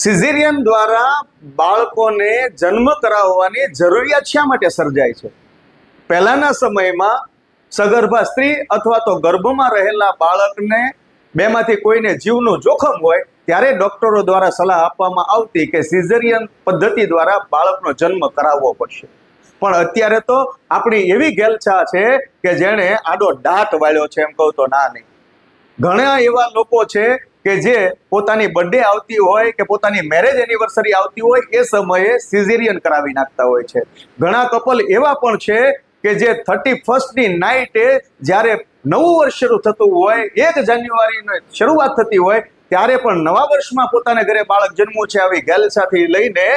Caesarean દ્વારા બાળકોને જન્મ કરાવવાની જરૂરિયાત શા માટે સર્જાય છે? પહેલાના સમયમાં સગર્ભા સ્ત્રી અથવા તો ગર્ભમાં રહેલા બાળકને બેમાંથી કોઈને જીવનું જોખમ હોય ત્યારે ડોક્ટરો દ્વારા સલાહ આપવામાં આવતી કે સિઝેરિયન પદ્ધતિ દ્વારા બાળકનો જન્મ કરાવવો પડશે. પણ અત્યારે તો આપણી એવી ગેલછા છે કે જેણે આડો દાંત વાળ્યો છે, એમ કહું તો ના નહીં. ઘણા એવા લોકો છે કે જે પોતાની બર્થડે આવતી હોય કે પોતાની મેરેજ એનિવર્સરી આવતી હોય એ સમયે સિઝેરિયન કરાવી નાખતા હોય છે. ઘણા કપલ એવા પણ છે કે જે 31st નાઇટે જ્યારે નવું વર્ષ શરૂ થતું હોય, 1 જાન્યુઆરીની શરૂઆત થતી હોય ત્યારે પણ નવા વર્ષમાં પોતાના ઘરે બાળક જન્મવું છે આવી ગેલછાથી લઈને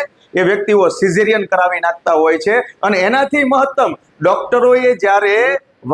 એ વ્યક્તિઓ સિઝેરિયન કરાવી નાખતા હોય છે. અને એનાથી મહત્તમ ડોક્ટરોએ જ્યારે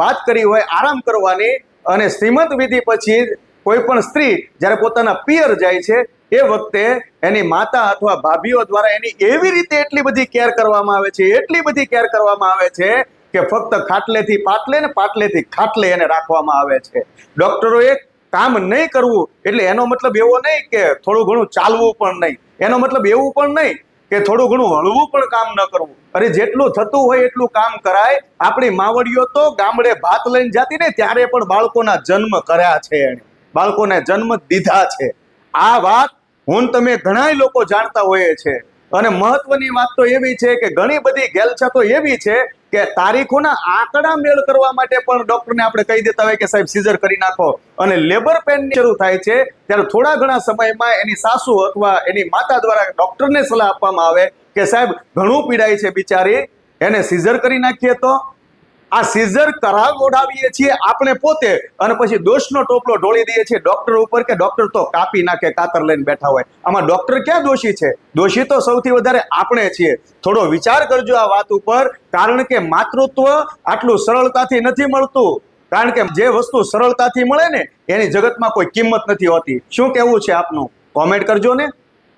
વાત કરી હોય આરામ કરવાની, અને શ્રીમંત વિધિ પછી કોઈ પણ સ્ત્રી જ્યારે પોતાના પિયર જાય છે એ વખતે એની માતા અથવા ભાભીઓ દ્વારા એની એવી રીતે એટલી બધી કેર કરવામાં આવે છે, એટલી બધી કેર કરવામાં આવે છે કે ફક્ત ખાટલેથી પાટલે ને પાટલેથી ખાટલે એને રાખવામાં આવે છે. ડોક્ટરોએ કામ નહીં કરવું એટલે એનો મતલબ એવો નહીં કે થોડું ઘણું ચાલવું પણ નહીં, એનો મતલબ એવું પણ નહીં કે થોડું ઘણું હળવું પણ કામ ન કરવું. અરે જેટલું થતું હોય એટલું કામ કરાય. આપણી માવડીઓ તો ગામડે ભાત લઈને જતી ને ત્યારે પણ બાળકોના જન્મ કર્યા છે, એણે બાળકોને જન્મ દીધા છે. આ વાત હું તમે ઘણા લોકો જાણતા હોઈએ છે. અને મહત્વની વાત તો એવી છે કે ઘણી બધી ગેલછા તો એવી છે કે તારીખોના આંકડા મેળ કરવા માટે પણ ડોક્ટરને આપણે કહી દેતા હોય કે સાહેબ સિઝર કરી નાખો. અને લેબર પેન શરૂ થાય છે ત્યારે થોડા ઘણા સમયમાં એની સાસુ અથવા એની માતા દ્વારા ડોક્ટરને સલાહ આપવામાં આવે કે સાહેબ ઘણું પીડાય છે બિચારી, એને સિઝર કરી નાખીએ તો. આ સિઝર કરાવડાવીએ છીએ આપણે પોતે અને પછી દોષનો ટોપલો ઢોળી દઈએ છીએ ડોક્ટર ઉપર કે ડોક્ટર તો કાપી નાખે, કાતર લઈને બેઠા હોય. આમાં ડોક્ટર ક્યાં દોષી છે? દોષી તો સૌથી વધારે આપણે છીએ. થોડો વિચાર કરજો આ વાત ઉપર, કારણ કે માતૃત્વ આટલું સરળતાથી નથી મળતું. કારણ કે જે વસ્તુ સરળતાથી મળે ને એની જગતમાં કોઈ કિંમત નથી હોતી. શું કહેવું છે આપનું? કોમેન્ટ કરજો ને.